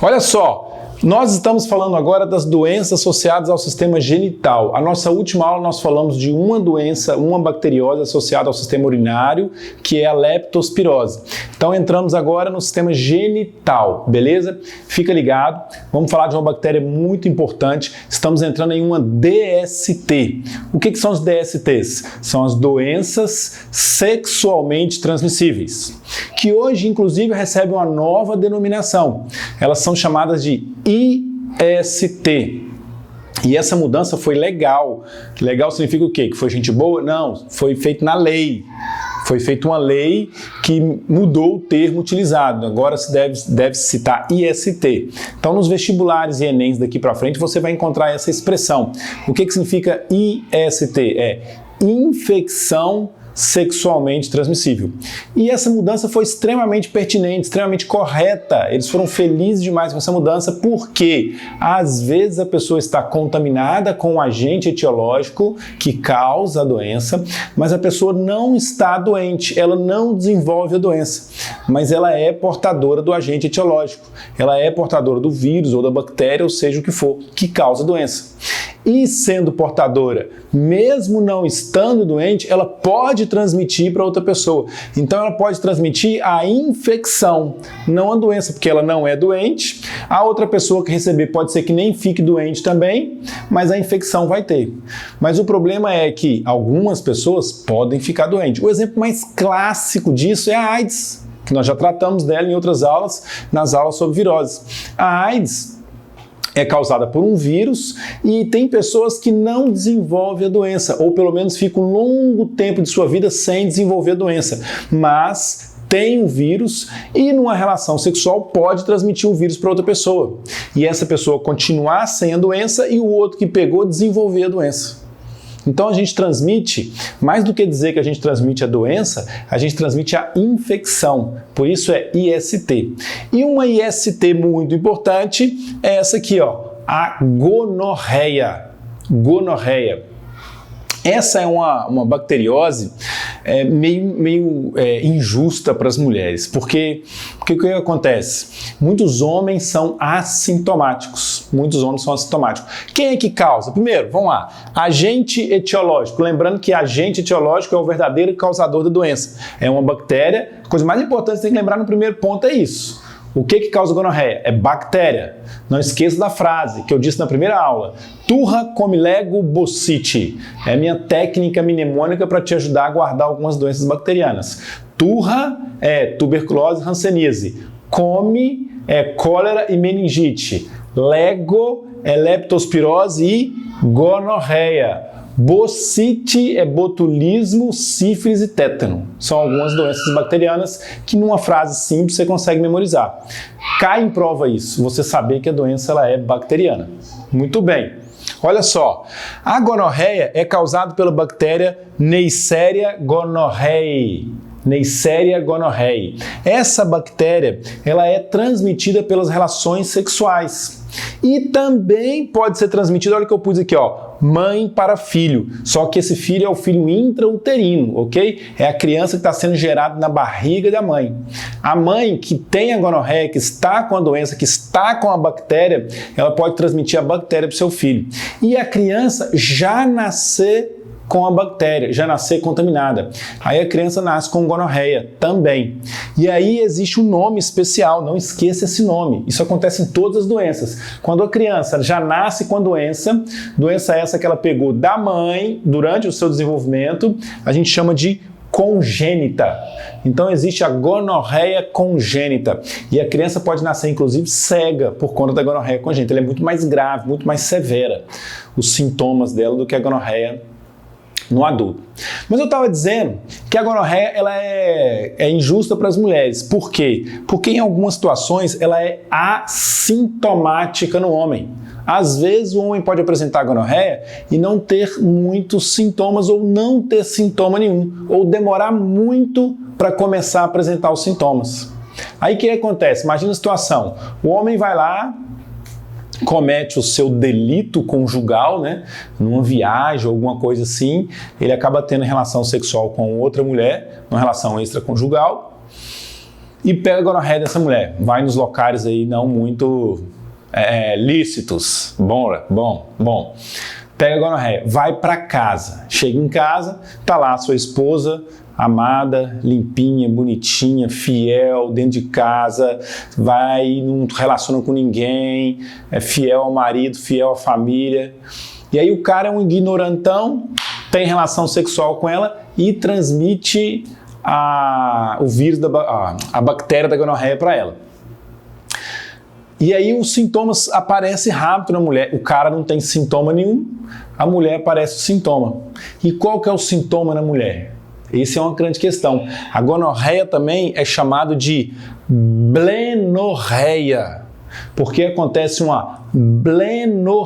Olha só, nós estamos falando agora das doenças associadas ao sistema genital. A nossa última aula nós falamos de uma doença, uma bacteriose associada ao sistema urinário, que é a leptospirose. Então entramos agora no sistema genital, beleza? Fica ligado, vamos falar de uma bactéria muito importante. Estamos entrando em uma DST. O que são as DSTs? São as doenças sexualmente transmissíveis, que hoje inclusive recebem uma nova denominação. Elas são chamadas de IST. E essa mudança foi legal. Legal significa o quê? Que foi gente boa? Não, foi feito na lei. Foi feita uma lei que mudou o termo utilizado. Agora se deve citar IST. Então, nos vestibulares e Enems daqui para frente, você vai encontrar essa expressão. O que significa IST? É infecção sexualmente transmissível. E essa mudança foi extremamente pertinente, extremamente correta. Eles foram felizes demais com essa mudança porque às vezes a pessoa está contaminada com um agente etiológico que causa a doença, mas a pessoa não está doente, ela não desenvolve a doença, mas ela é portadora do agente etiológico, ela é portadora do vírus ou da bactéria, ou seja o que for, que causa a doença. E sendo portadora, mesmo não estando doente, ela pode transmitir para outra pessoa. Então ela pode transmitir a infecção, não a doença, porque ela não é doente. A outra pessoa que receber pode ser que nem fique doente também, mas a infecção vai ter. Mas o problema é que algumas pessoas podem ficar doentes. O exemplo mais clássico disso é a AIDS, que nós já tratamos dela em outras aulas, nas aulas sobre virose. A AIDS é causada por um vírus e tem pessoas que não desenvolvem a doença, ou pelo menos ficam um longo tempo de sua vida sem desenvolver a doença, mas tem o vírus e numa relação sexual pode transmitir o vírus para outra pessoa. E essa pessoa continuar sem a doença e o outro que pegou desenvolver a doença. Então a gente transmite, mais do que dizer que a gente transmite a doença, a gente transmite a infecção. Por isso é IST. E uma IST muito importante é essa aqui, ó, a gonorreia. Gonorreia. Essa é uma bacteriose meio injusta para as mulheres, porque o que acontece? Muitos homens são assintomáticos. Muitos homens são assintomáticos. Quem é que causa? Primeiro, vamos lá, agente etiológico. Lembrando que agente etiológico é o verdadeiro causador da doença. É uma bactéria. A coisa mais importante que você tem que lembrar no primeiro ponto é isso. O que causa gonorreia? É bactéria. Não esqueça da frase que eu disse na primeira aula. Turra comilego bossite. É minha técnica mnemônica para te ajudar a guardar algumas doenças bacterianas. Turra é tuberculose, hanseníase. Come é cólera e meningite. Lego é leptospirose e gonorreia. Bossite é botulismo, sífilis e tétano. São algumas doenças bacterianas que numa frase simples você consegue memorizar. Cai em prova isso, você saber que a doença ela é bacteriana. Muito bem. Olha só, a gonorreia é causada pela bactéria Neisseria gonorrhoeae. Neisseria gonorrhoeae. Essa bactéria ela é transmitida pelas relações sexuais. E também pode ser transmitida, olha o que eu pus aqui, ó, mãe para filho. Só que esse filho é o filho intrauterino, ok? É a criança que está sendo gerada na barriga da mãe. A mãe que tem a gonorreia, que está com a doença, que está com a bactéria, ela pode transmitir a bactéria para o seu filho. E a criança já nascer com a bactéria, já nascer contaminada. Aí a criança nasce com gonorreia também. E aí existe um nome especial, não esqueça esse nome. Isso acontece em todas as doenças. Quando a criança já nasce com a doença essa que ela pegou da mãe durante o seu desenvolvimento, a gente chama de congênita. Então existe a gonorreia congênita. E a criança pode nascer, inclusive, cega por conta da gonorreia congênita. Ela é muito mais grave, muito mais severa, os sintomas dela, do que a gonorreia no adulto. Mas eu estava dizendo que a gonorreia ela é injusta para as mulheres. Por quê? Porque em algumas situações ela é assintomática no homem. Às vezes o homem pode apresentar gonorreia e não ter muitos sintomas ou não ter sintoma nenhum, ou demorar muito para começar a apresentar os sintomas. Aí o que acontece? Imagina a situação, o homem vai lá, comete o seu delito conjugal, né, numa viagem ou alguma coisa assim, ele acaba tendo relação sexual com outra mulher, uma relação extraconjugal, e pega a gonorreia dessa mulher. Vai nos locais aí não muito lícitos. Bom. Pega a gonorreia, vai para casa. Chega em casa, tá lá a sua esposa, amada, limpinha, bonitinha, fiel, dentro de casa, não relaciona com ninguém, é fiel ao marido, fiel à família. E aí o cara é um ignorantão, tem relação sexual com ela e transmite o vírus, a bactéria da gonorreia para ela. E aí os sintomas aparecem rápido na mulher. O cara não tem sintoma nenhum, a mulher aparece o sintoma. E qual que é o sintoma na mulher? Essa é uma grande questão. A gonorreia também é chamado de blenorreia, porque acontece uma blenorragia,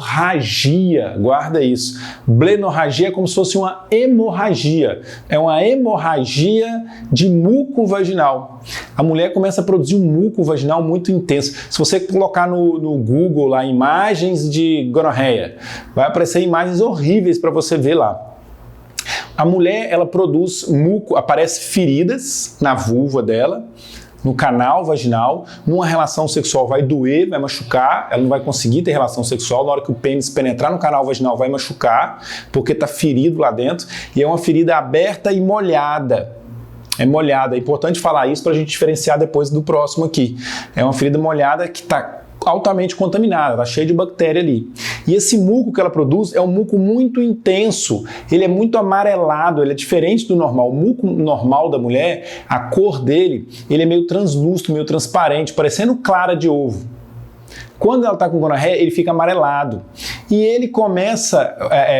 guarda isso. Blenorragia é como se fosse uma hemorragia, é uma hemorragia de muco vaginal. A mulher começa a produzir um muco vaginal muito intenso. Se você colocar no Google lá imagens de gonorreia, vai aparecer imagens horríveis para você ver lá. A mulher, ela produz muco, aparece feridas na vulva dela, no canal vaginal, numa relação sexual vai doer, vai machucar, ela não vai conseguir ter relação sexual, na hora que o pênis penetrar no canal vaginal vai machucar, porque está ferido lá dentro, e é uma ferida aberta e molhada. É molhada, é importante falar isso para a gente diferenciar depois do próximo aqui. É uma ferida molhada que está altamente contaminada, está cheia de bactéria ali. E esse muco que ela produz é um muco muito intenso, ele é muito amarelado, ele é diferente do normal. O muco normal da mulher, a cor dele, ele é meio translúcido, meio transparente, parecendo clara de ovo. Quando ela está com gonorreia, ele fica amarelado. E ele começa,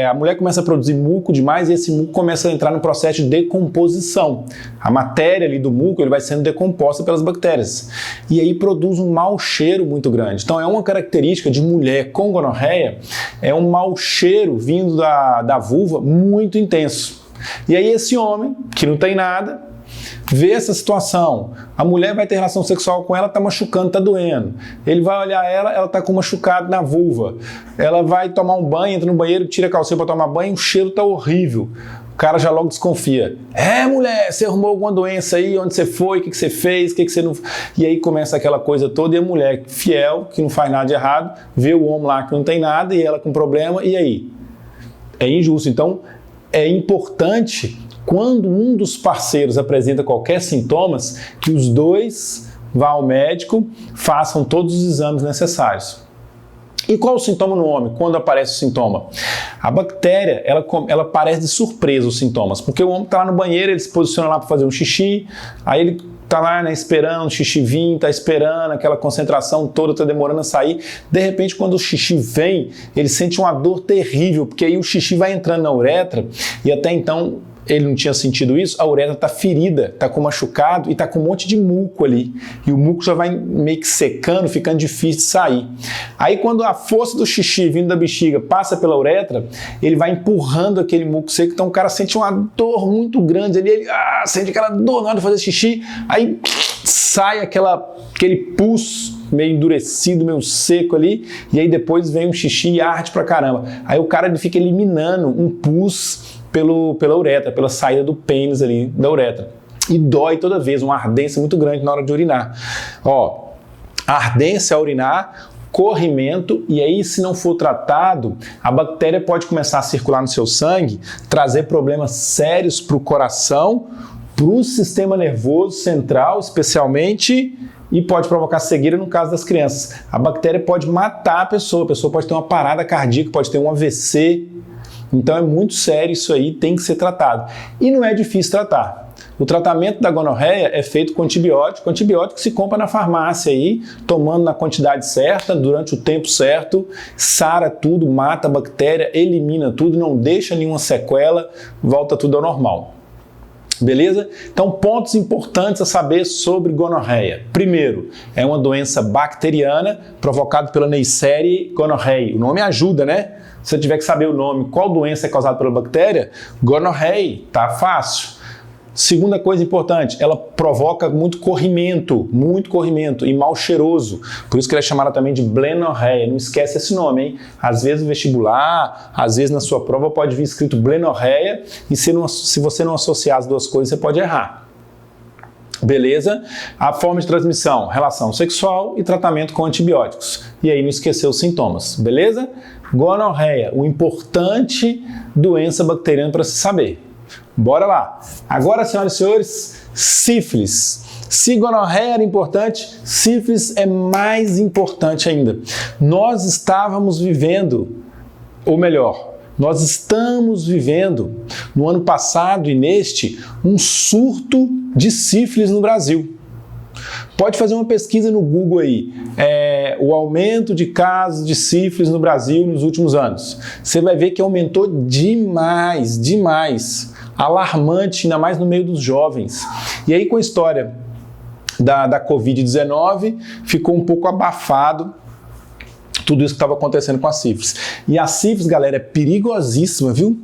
a mulher começa a produzir muco demais e esse muco começa a entrar no processo de decomposição. A matéria ali do muco ele vai sendo decomposta pelas bactérias. E aí produz um mau cheiro muito grande. Então é uma característica de mulher com gonorreia, é um mau cheiro vindo da vulva muito intenso. E aí esse homem, que não tem nada, vê essa situação, a mulher vai ter relação sexual com ela, tá machucando, tá doendo. Ele vai olhar ela tá com machucado na vulva. Ela vai tomar um banho, entra no banheiro, tira a calcinha para tomar banho, o cheiro tá horrível. O cara já logo desconfia. Mulher, você arrumou alguma doença aí? Onde você foi? O que você fez? O que você não... E aí começa aquela coisa toda e a mulher fiel, que não faz nada de errado, vê o homem lá que não tem nada e ela com problema, e aí? É injusto. Então, é importante, quando um dos parceiros apresenta qualquer sintomas, que os dois vá ao médico, façam todos os exames necessários. E qual o sintoma no homem? Quando aparece o sintoma? A bactéria, ela aparece de surpresa os sintomas, porque o homem está lá no banheiro, ele se posiciona lá para fazer um xixi, aí ele está lá, né, esperando o xixi vir, está esperando, aquela concentração toda, está demorando a sair. De repente, quando o xixi vem, ele sente uma dor terrível, porque aí o xixi vai entrando na uretra e até então ele não tinha sentido isso, a uretra está ferida, está com machucado e está com um monte de muco ali. E o muco já vai meio que secando, ficando difícil de sair. Aí quando a força do xixi vindo da bexiga passa pela uretra, ele vai empurrando aquele muco seco, então o cara sente uma dor muito grande ali, ele sente aquela dor na hora de fazer xixi, aí sai aquele pus meio endurecido, meio seco ali, e aí depois vem um xixi e arde pra caramba. Aí o cara ele fica eliminando um pus pela uretra, pela saída do pênis ali da uretra. E dói toda vez, uma ardência muito grande na hora de urinar. Ardência ao urinar, corrimento, e aí se não for tratado, a bactéria pode começar a circular no seu sangue, trazer problemas sérios para o coração, para o sistema nervoso central, especialmente, e pode provocar cegueira no caso das crianças. A bactéria pode matar a pessoa pode ter uma parada cardíaca, pode ter um AVC. Então é muito sério isso aí, tem que ser tratado. E não é difícil tratar. O tratamento da gonorreia é feito com antibiótico. O antibiótico se compra na farmácia aí, tomando na quantidade certa, durante o tempo certo, sara tudo, mata a bactéria, elimina tudo, não deixa nenhuma sequela, volta tudo ao normal. Beleza? Então, pontos importantes a saber sobre gonorreia. Primeiro, é uma doença bacteriana provocada pela Neisseria gonorrhoeae. O nome ajuda, né? Se você tiver que saber o nome, qual doença é causada pela bactéria, gonorreia, tá fácil. Segunda coisa importante, ela provoca muito corrimento e mal cheiroso. Por isso que ela é chamada também de blenorreia. Não esquece esse nome, hein? Às vezes no vestibular, às vezes na sua prova pode vir escrito blenorreia e se você não associar as duas coisas, você pode errar. Beleza? A forma de transmissão, relação sexual e tratamento com antibióticos. E aí não esqueceu os sintomas, beleza? Gonorreia, uma importante doença bacteriana para se saber. Bora lá! Agora, senhoras e senhores, sífilis. Se gonorreia era importante, sífilis é mais importante ainda. Nós estávamos vivendo, ou melhor, nós estamos vivendo no ano passado e neste um surto de sífilis no Brasil. Pode fazer uma pesquisa no Google aí, o aumento de casos de sífilis no Brasil nos últimos anos. Você vai ver que aumentou demais, demais. Alarmante, ainda mais no meio dos jovens. E aí com a história da Covid-19, ficou um pouco abafado tudo isso que estava acontecendo com a sífilis. E a sífilis, galera, é perigosíssima, viu?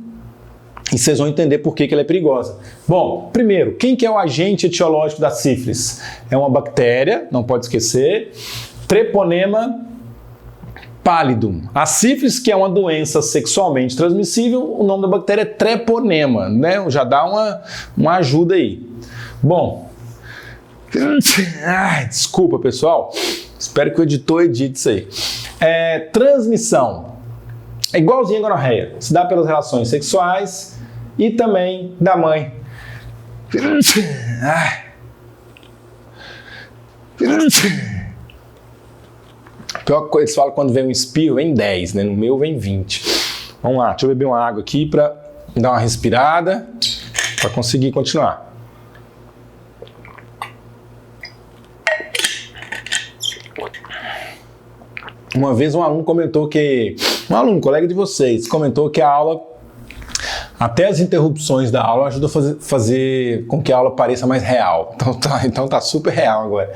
E vocês vão entender por que ela é perigosa. Bom, primeiro, quem que é o agente etiológico da sífilis? É uma bactéria, não pode esquecer, Treponema pallidum. A sífilis, que é uma doença sexualmente transmissível, o nome da bactéria é Treponema, né? Já dá uma ajuda aí. Bom, desculpa, pessoal. Espero que o editor edite isso aí. Transmissão. É igualzinho a gonorreia. Se dá pelas relações sexuais e também da mãe. Pior que eles falam quando vem um espirro, vem 10, né? No meu vem 20. Vamos lá, deixa eu beber uma água aqui para dar uma respirada, para conseguir continuar. Uma vez um aluno comentou que... Um aluno, colega de vocês, comentou que a aula... Até as interrupções da aula ajudam a fazer com que a aula pareça mais real. Então tá super real agora.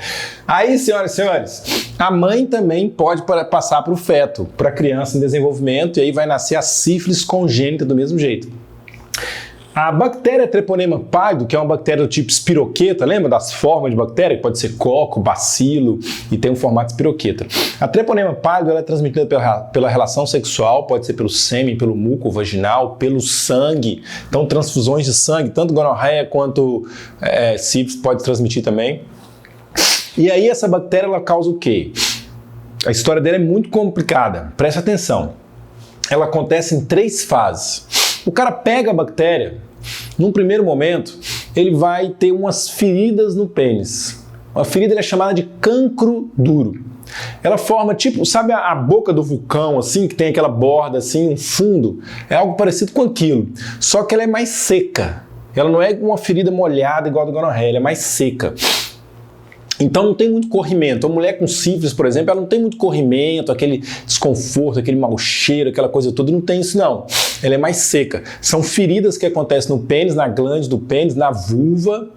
Aí, senhoras e senhores, a mãe também pode passar para o feto, para a criança em desenvolvimento, e aí vai nascer a sífilis congênita do mesmo jeito. A bactéria Treponema pallidum, que é uma bactéria do tipo espiroqueta, lembra das formas de bactéria? Que pode ser coco, bacilo e tem um formato de espiroqueta. A Treponema pallidum ela é transmitida pela relação sexual, pode ser pelo sêmen, pelo muco vaginal, pelo sangue. Então, transfusões de sangue, tanto gonorreia quanto sífilis pode transmitir também. E aí, essa bactéria ela causa o quê? A história dela é muito complicada. Presta atenção. Ela acontece em 3 fases. O cara pega a bactéria, num primeiro momento, ele vai ter umas feridas no pênis. Uma ferida é chamada de cancro duro. Ela forma tipo, sabe a boca do vulcão, assim, que tem aquela borda, assim, um fundo? É algo parecido com aquilo, só que ela é mais seca. Ela não é uma ferida molhada igual a da gonorreia, ela é mais seca. Então não tem muito corrimento. A mulher com sífilis, por exemplo, ela não tem muito corrimento, aquele desconforto, aquele mau cheiro, aquela coisa toda, não tem isso não. Ela é mais seca. São feridas que acontecem no pênis, na glande do pênis, na vulva.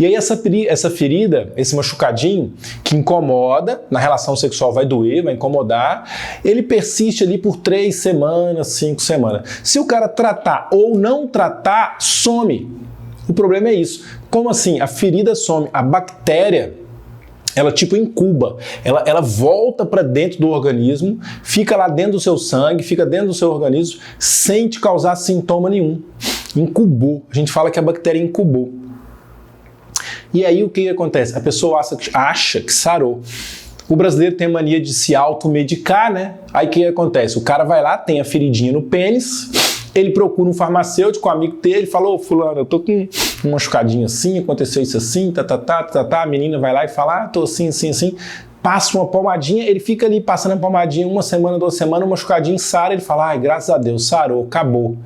E aí essa ferida, esse machucadinho, que incomoda, na relação sexual vai doer, vai incomodar, ele persiste ali por 3 semanas, 5 semanas. Se o cara tratar ou não tratar, some. O problema é isso. Como assim? A ferida some, a bactéria ela tipo incuba, ela volta para dentro do organismo, fica lá dentro do seu sangue, fica dentro do seu organismo, sem te causar sintoma nenhum. Incubou. A gente fala que a bactéria incubou. E aí o que acontece? A pessoa acha que sarou. O brasileiro tem a mania de se automedicar, né? Aí o que acontece? O cara vai lá, tem a feridinha no pênis, ele procura um farmacêutico, um amigo dele, fala: ô fulano, eu tô com um machucadinho assim, aconteceu isso assim, a menina vai lá e fala: tô assim, passa uma pomadinha, ele fica ali passando a pomadinha 1 semana, 2 semanas, um machucadinho sara, ele fala: ai, graças a Deus, sarou, acabou.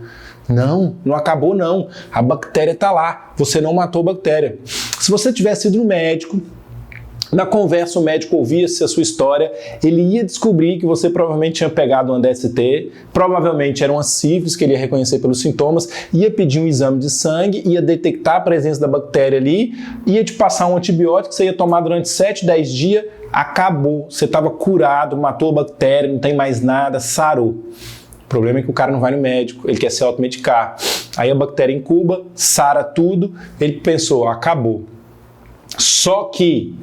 Não, não acabou não, a bactéria tá lá, você não matou a bactéria. Se você tivesse ido no médico, na conversa o médico ouvia a sua história, ele ia descobrir que você provavelmente tinha pegado uma DST, provavelmente era uma sífilis que ele ia reconhecer pelos sintomas, ia pedir um exame de sangue, ia detectar a presença da bactéria ali, ia te passar um antibiótico que você ia tomar durante 7, 10 dias, acabou, você estava curado, matou a bactéria, não tem mais nada, sarou. O problema é que o cara não vai no médico, ele quer se automedicar. Aí a bactéria incuba, sara tudo, ele pensou: acabou. Só que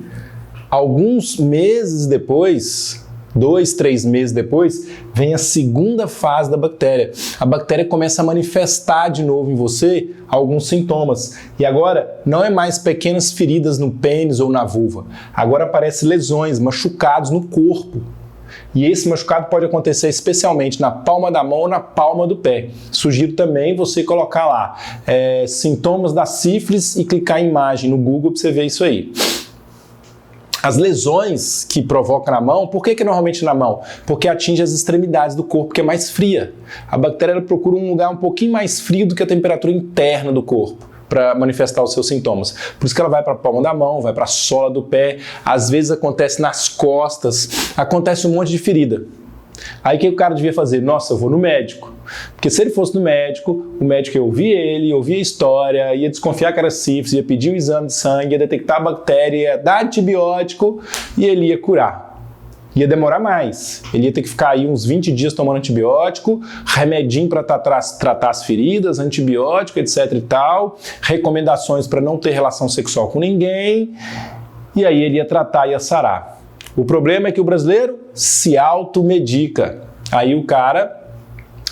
alguns meses depois, 2, 3 meses depois, vem a segunda fase da bactéria. A bactéria começa a manifestar de novo em você alguns sintomas. E agora, não é mais pequenas feridas no pênis ou na vulva. Agora aparecem lesões, machucados no corpo. E esse machucado pode acontecer especialmente na palma da mão ou na palma do pé. Sugiro também você colocar lá sintomas da sífilis e clicar em imagem no Google para você ver isso aí. As lesões que provoca na mão, por que normalmente na mão? Porque atinge as extremidades do corpo, que é mais fria. A bactéria ela procura um lugar um pouquinho mais frio do que a temperatura interna do corpo para manifestar os seus sintomas. Por isso que ela vai para a palma da mão, vai para a sola do pé, às vezes acontece nas costas, acontece um monte de ferida. Aí o que o cara devia fazer? Nossa, eu vou no médico. Porque se ele fosse no médico, o médico ia ouvir ele, ia ouvir a história, ia desconfiar que era sífilis, ia pedir um exame de sangue, ia detectar a bactéria, ia dar antibiótico e ele ia curar. Ia demorar mais. Ele ia ter que ficar aí uns 20 dias tomando antibiótico, remedinho para tratar as feridas, antibiótico, etc e tal, recomendações para não ter relação sexual com ninguém, e aí ele ia tratar e ia sarar. O problema é que o brasileiro se automedica. Aí o cara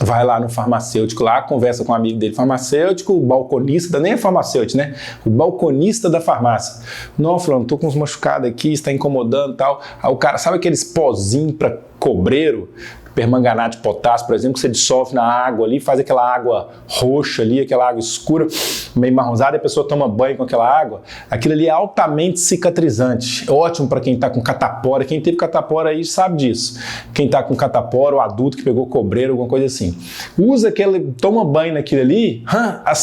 vai lá no farmacêutico, lá conversa com um amigo dele farmacêutico, o balconista, nem é farmacêutico, né? O balconista da farmácia. Não, fulano, tô com uns machucados aqui, está incomodando e tal. Aí o cara, sabe aqueles pozinhos para cobreiro? Permanganato de potássio, por exemplo, que você dissolve na água ali, faz aquela água roxa ali, aquela água escura, meio marronzada, e a pessoa toma banho com aquela água. Aquilo ali é altamente cicatrizante. É ótimo para quem está com catapora. Quem teve catapora aí sabe disso. Quem está com catapora, o adulto que pegou cobreiro, alguma coisa assim. Usa aquele, toma banho naquilo ali,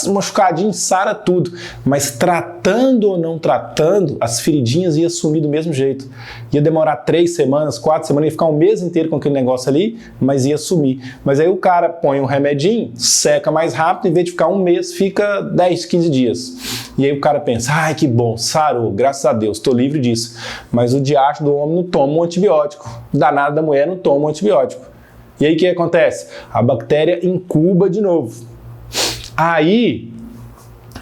o machucadinho sara tudo. Mas tratando ou não tratando, as feridinhas iam sumir do mesmo jeito. Ia demorar 3 semanas, 4 semanas, ia ficar um mês inteiro com aquele negócio ali, mas ia sumir. Mas aí o cara põe um remedinho, seca mais rápido, em vez de ficar um mês, fica 10, 15 dias. E aí o cara pensa, ai que bom, sarou, graças a Deus, estou livre disso. Mas o diacho do homem não toma um antibiótico, o danado da mulher não toma um antibiótico. E aí o que acontece? A bactéria incuba de novo. Aí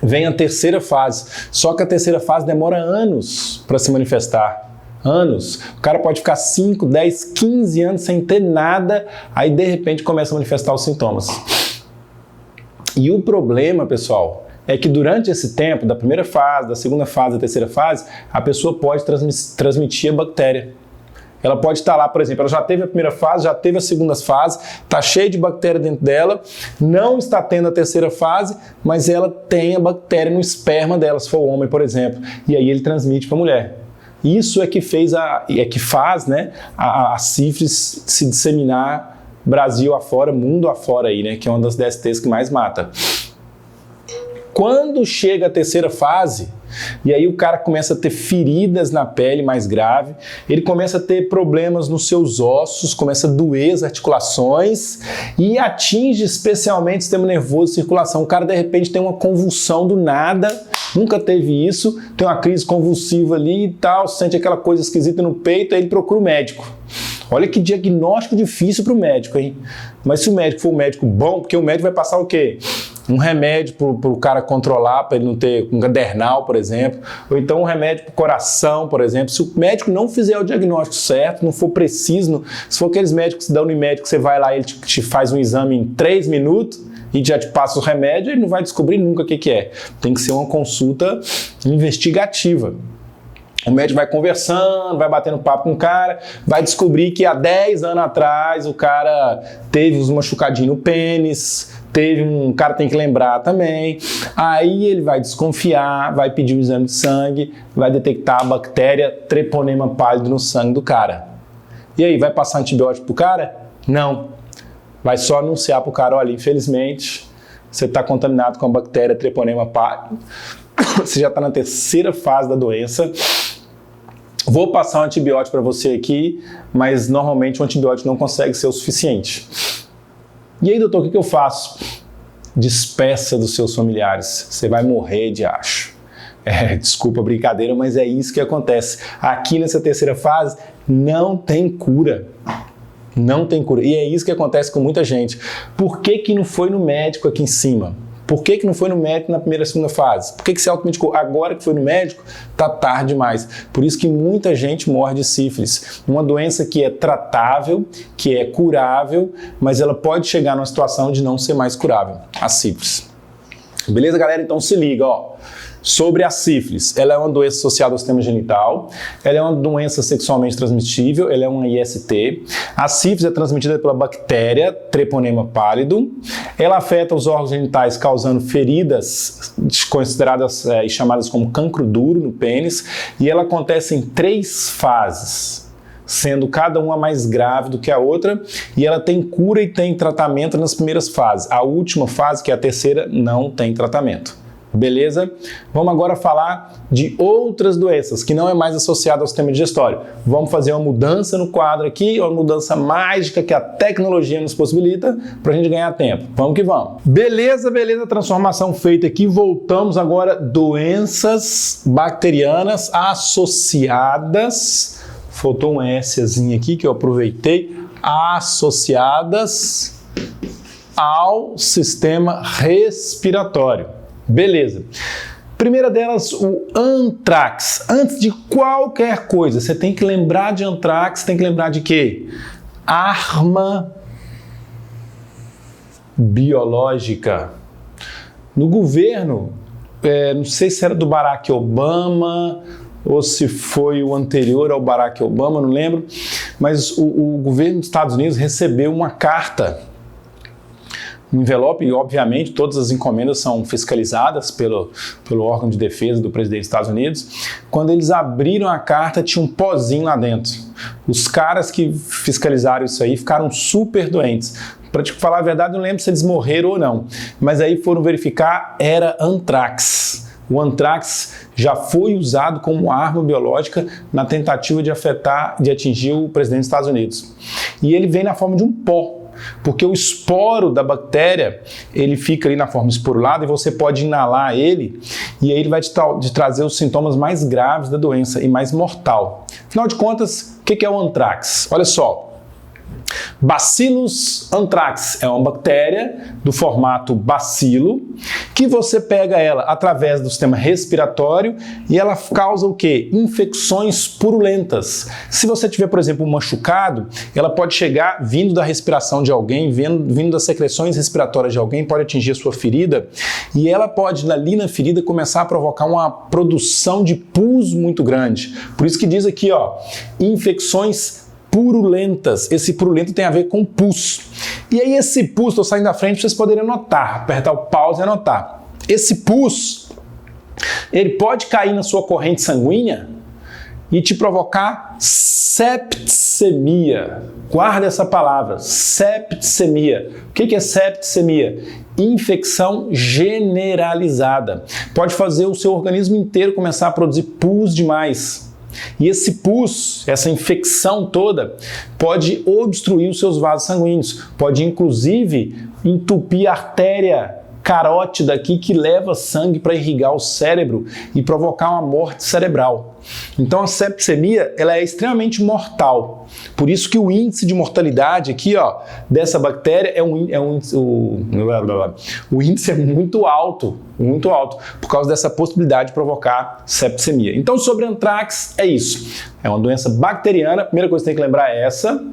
vem a terceira fase, só que a terceira fase demora anos para se manifestar. Anos. O cara pode ficar 5, 10, 15 anos sem ter nada, aí de repente começa a manifestar os sintomas. E o problema, pessoal, é que durante esse tempo, da primeira fase, da segunda fase, da terceira fase, a pessoa pode transmitir a bactéria. Ela pode estar lá, por exemplo, ela já teve a primeira fase, já teve a segunda fase, está cheia de bactéria dentro dela, não está tendo a terceira fase, mas ela tem a bactéria no esperma dela, se for o homem, por exemplo, e aí ele transmite para a mulher. Isso é que faz, né, a sífilis se disseminar Brasil afora, mundo afora aí, né, que é uma das DSTs que mais mata. Quando chega a terceira fase, e aí o cara começa a ter feridas na pele mais grave, ele começa a ter problemas nos seus ossos, começa a doer as articulações e atinge especialmente o sistema nervoso e circulação. O cara de repente tem uma convulsão do nada, nunca teve isso, tem uma crise convulsiva ali e tal, sente aquela coisa esquisita no peito, aí ele procura o médico. Olha que diagnóstico difícil para o médico, hein? Mas se o médico for um médico bom, porque o médico vai passar o quê? Um remédio para o cara controlar, para ele não ter um gadernal, por exemplo, ou então um remédio para o coração, por exemplo. Se o médico não fizer o diagnóstico certo, não for preciso, se for aqueles médicos da Unimed que você vai lá e ele te faz um exame em 3 minutos e já te passa o remédio, ele não vai descobrir nunca o que é. Tem que ser uma consulta investigativa. O médico vai conversando, vai batendo papo com o cara, vai descobrir que há 10 anos atrás o cara teve uns machucadinhos no pênis, o cara tem que lembrar também. Aí ele vai desconfiar, vai pedir um exame de sangue, vai detectar a bactéria Treponema pálido no sangue do cara. E aí, vai passar antibiótico pro cara? Não. Vai só anunciar pro cara, olha, infelizmente, você está contaminado com a bactéria Treponema pálido, você já está na terceira fase da doença. Vou passar um antibiótico para você aqui, mas normalmente o antibiótico não consegue ser o suficiente. E aí, doutor, o que eu faço? Despeça dos seus familiares. Você vai morrer de acho. Desculpa a brincadeira, mas é isso que acontece. Aqui nessa terceira fase, não tem cura. Não tem cura. E é isso que acontece com muita gente. Por que não foi no médico aqui em cima? Por que que não foi no médico na primeira e segunda fase? Por que que se automedicou? Agora que foi no médico, tá tarde demais. Por isso que muita gente morre de sífilis. Uma doença que é tratável, que é curável, mas ela pode chegar numa situação de não ser mais curável, a sífilis. Beleza, galera? Então se liga, ó. Sobre a sífilis, ela é uma doença associada ao sistema genital, ela é uma doença sexualmente transmissível, ela é uma IST. A sífilis é transmitida pela bactéria Treponema pallidum. Ela afeta os órgãos genitais, causando feridas consideradas e chamadas como cancro duro no pênis, e ela acontece em 3 fases, sendo cada uma mais grave do que a outra, e ela tem cura e tem tratamento nas primeiras fases. A última fase, que é a terceira, não tem tratamento. Beleza? Vamos agora falar de outras doenças que não é mais associada ao sistema digestório. Vamos fazer uma mudança no quadro aqui, uma mudança mágica que a tecnologia nos possibilita para a gente ganhar tempo. Vamos que vamos. Beleza, beleza, transformação feita aqui. Voltamos agora, doenças bacterianas associadas. Faltou um Szinho aqui que eu aproveitei. Associadas ao sistema respiratório. Beleza. Primeira delas, o antrax. Antes de qualquer coisa, você tem que lembrar de antrax, tem que lembrar de quê? Arma biológica. No governo, não sei se era do Barack Obama ou se foi o anterior ao Barack Obama, não lembro, mas o governo dos Estados Unidos recebeu uma carta, um envelope, e obviamente todas as encomendas são fiscalizadas pelo órgão de defesa do presidente dos Estados Unidos. Quando eles abriram a carta, tinha um pozinho lá dentro. Os caras que fiscalizaram isso aí ficaram super doentes. Para te falar a verdade, não lembro se eles morreram ou não, mas aí foram verificar, era antrax. O antrax já foi usado como arma biológica na tentativa de atingir o presidente dos Estados Unidos. E ele vem na forma de um pó, porque o esporo da bactéria, ele fica ali na forma esporulada e você pode inalar ele, e aí ele vai te trazer os sintomas mais graves da doença e mais mortal. Afinal de contas, o que é o antrax? Olha só. Bacillus anthrax é uma bactéria do formato bacilo que você pega ela através do sistema respiratório e ela causa o quê? Infecções purulentas. Se você tiver, por exemplo, um machucado, ela pode chegar vindo da respiração de alguém, vindo das secreções respiratórias de alguém, pode atingir a sua ferida e ela pode, ali na ferida, começar a provocar uma produção de pus muito grande. Por isso que diz aqui, ó, infecções purulentas. Esse purulento tem a ver com pus. E aí esse pus, estou saindo da frente para vocês poderem anotar, apertar o pause e anotar. Esse pus, ele pode cair na sua corrente sanguínea e te provocar septicemia. Guarda essa palavra, septicemia. O que é septicemia? Infecção generalizada. Pode fazer o seu organismo inteiro começar a produzir pus demais. E esse pus, essa infecção toda, pode obstruir os seus vasos sanguíneos, pode inclusive entupir a artéria carótida aqui que leva sangue para irrigar o cérebro e provocar uma morte cerebral. Então a septicemia, ela é extremamente mortal. Por isso que o índice de mortalidade aqui, ó, dessa bactéria o índice é muito alto, por causa dessa possibilidade de provocar septicemia. Então sobre antrax é isso. É uma doença bacteriana. A primeira coisa que você tem que lembrar é essa.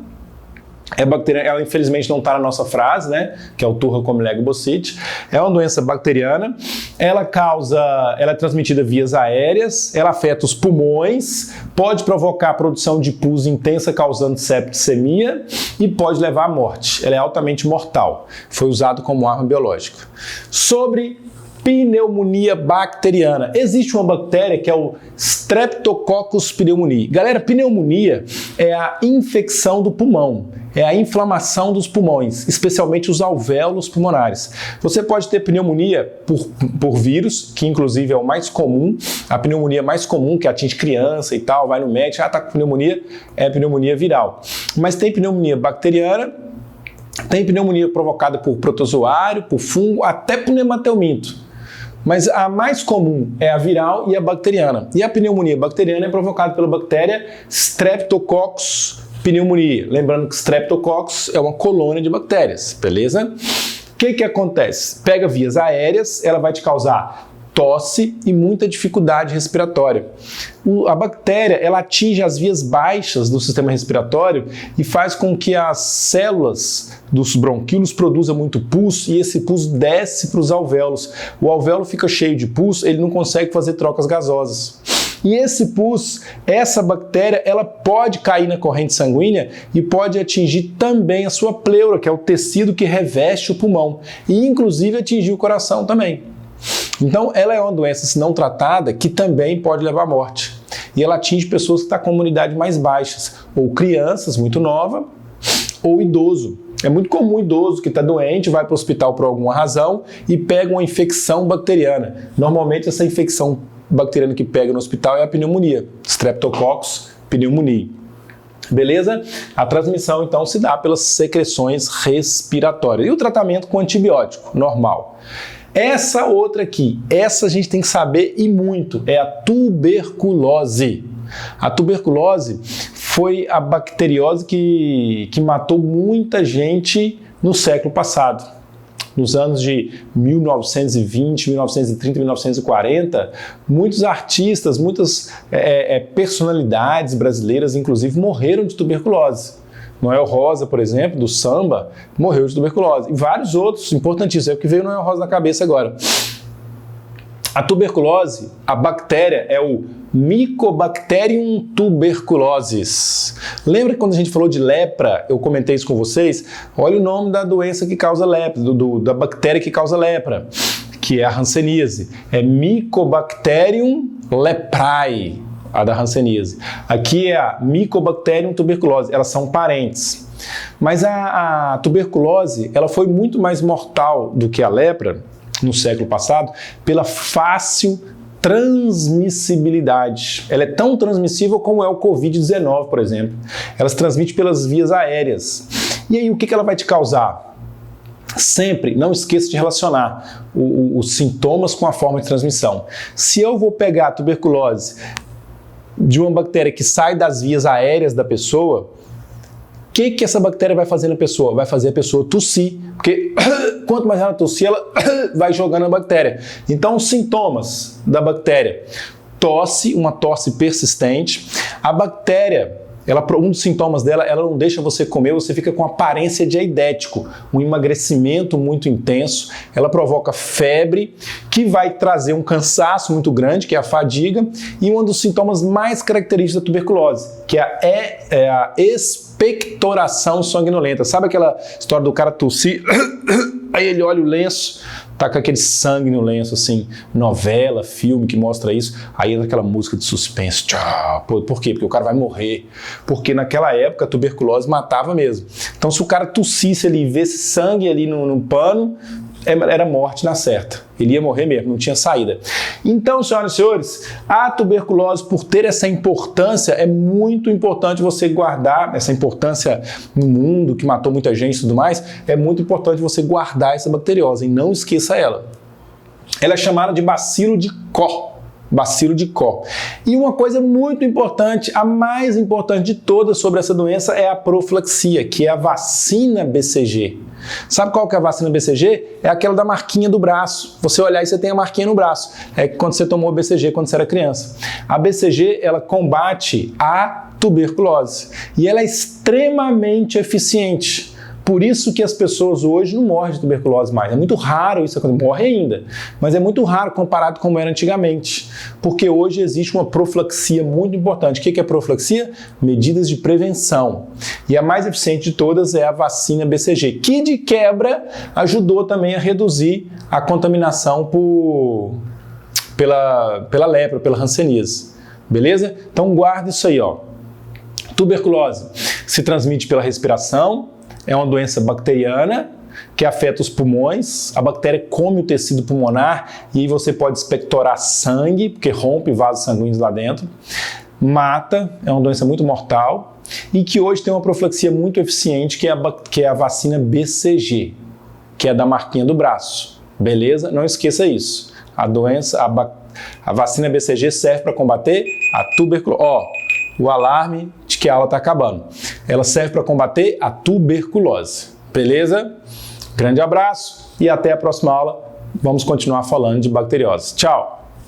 É bacteriana, ela infelizmente não está na nossa frase, né? Que é o Turra Comileg Bocite. É uma doença bacteriana. Ela é transmitida vias aéreas, ela afeta os pulmões, pode provocar a produção de pus intensa causando septicemia e pode levar à morte. Ela é altamente mortal. Foi usado como arma biológica. Sobre pneumonia bacteriana. Existe uma bactéria que é o Streptococcus pneumoniae. Galera, pneumonia é a infecção do pulmão, é a inflamação dos pulmões, especialmente os alvéolos pulmonares. Você pode ter pneumonia por vírus, que inclusive é o mais comum, a pneumonia mais comum que atinge criança e tal, vai no médico, tá com pneumonia, é pneumonia viral. Mas tem pneumonia bacteriana, tem pneumonia provocada por protozoário, por fungo, até por nematelminto. Mas a mais comum é a viral e a bacteriana. E a pneumonia bacteriana é provocada pela bactéria Streptococcus pneumoniae. Lembrando que Streptococcus é uma colônia de bactérias, beleza? que acontece? Pega vias aéreas, ela vai te causar tosse e muita dificuldade respiratória. A bactéria, ela atinge as vias baixas do sistema respiratório e faz com que as células dos bronquíolos produzam muito pus e esse pus desce para os alvéolos. O alvéolo fica cheio de pus, ele não consegue fazer trocas gasosas. E esse pus, essa bactéria, ela pode cair na corrente sanguínea e pode atingir também a sua pleura, que é o tecido que reveste o pulmão, e inclusive atingir o coração também. Então, ela é uma doença, se não tratada, que também pode levar à morte. E ela atinge pessoas que estão com comunidade mais baixas, ou crianças muito novas, ou idoso. É muito comum o idoso que está doente, vai para o hospital por alguma razão e pega uma infecção bacteriana. Normalmente, essa infecção bacteriana que pega no hospital é a pneumonia, Streptococcus pneumoniae. Beleza? A transmissão, então, se dá pelas secreções respiratórias. E o tratamento com antibiótico, normal. Essa outra aqui, essa a gente tem que saber e muito, é a tuberculose. A tuberculose foi a bacteriose que matou muita gente no século passado. Nos anos de 1920, 1930, 1940, muitos artistas, muitas personalidades brasileiras, inclusive, morreram de tuberculose. Noel Rosa, por exemplo, do samba, morreu de tuberculose. E vários outros importantíssimos. É o que veio Noel Rosa na cabeça agora. A tuberculose, a bactéria é o Mycobacterium tuberculosis. Lembra que quando a gente falou de lepra, eu comentei isso com vocês? Olha o nome da doença que causa lepra, da bactéria que causa lepra, que é a hanseníase. É Mycobacterium leprae. A da hanseníase. Aqui é a Mycobacterium tuberculose, elas são parentes. Mas a tuberculose, ela foi muito mais mortal do que a lepra no século passado pela fácil transmissibilidade. Ela é tão transmissível como é o Covid-19, por exemplo. Ela se transmite pelas vias aéreas. E aí, o que ela vai te causar? Sempre, não esqueça de relacionar os sintomas com a forma de transmissão. Se eu vou pegar a tuberculose de uma bactéria que sai das vias aéreas da pessoa, o que essa bactéria vai fazer na pessoa? Vai fazer a pessoa tossir, porque quanto mais ela tossir, ela vai jogando a bactéria. Então, os sintomas da bactéria: tosse, uma tosse persistente. A bactéria, um dos sintomas dela, ela não deixa você comer, você fica com aparência de aidético, um emagrecimento muito intenso. Ela provoca febre, que vai trazer um cansaço muito grande, que é a fadiga, e um dos sintomas mais característicos da tuberculose, que é a expectoração sanguinolenta. Sabe aquela história do cara tossir, aí ele olha o lenço, tá com aquele sangue no lenço, assim, novela, filme que mostra isso, aí entra aquela música de suspense. Por quê? Porque o cara vai morrer. Porque naquela época a tuberculose matava mesmo. Então, se o cara tossisse ali e visse sangue ali no pano, era morte na certa. Ele ia morrer mesmo, não tinha saída. Então, senhoras e senhores, a tuberculose, por ter essa importância, é muito importante você guardar, essa importância no mundo, que matou muita gente e tudo mais, é muito importante você guardar essa bacteriose e não esqueça ela. Ela é chamada de bacilo de Koch. Bacilo de Koch. E uma coisa muito importante, a mais importante de todas sobre essa doença é a profilaxia, que é a vacina BCG. Sabe qual que é a vacina BCG? É aquela da marquinha do braço. Você olhar e você tem a marquinha no braço. É quando você tomou a BCG quando você era criança. A BCG, ela combate a tuberculose. E ela é extremamente eficiente. Por isso que as pessoas hoje não morrem de tuberculose mais. É muito raro isso acontecer. Morre ainda, mas é muito raro comparado com como era antigamente. Porque hoje existe uma profilaxia muito importante. O que é profilaxia? Medidas de prevenção. E a mais eficiente de todas é a vacina BCG, que de quebra ajudou também a reduzir a contaminação pela lepra, pela hanseníase. Beleza? Então guarda isso aí, ó. Tuberculose se transmite pela respiração. É uma doença bacteriana que afeta os pulmões. A bactéria come o tecido pulmonar e aí você pode expectorar sangue, porque rompe vasos sanguíneos lá dentro. Mata, é uma doença muito mortal e que hoje tem uma profilaxia muito eficiente, que é a vacina BCG, que é da marquinha do braço. Beleza? Não esqueça isso. A vacina BCG serve para combater a tuberculose. O alarme de que a aula está acabando. Ela serve para combater a tuberculose, beleza? Grande abraço e até a próxima aula. Vamos continuar falando de bacteriose. Tchau!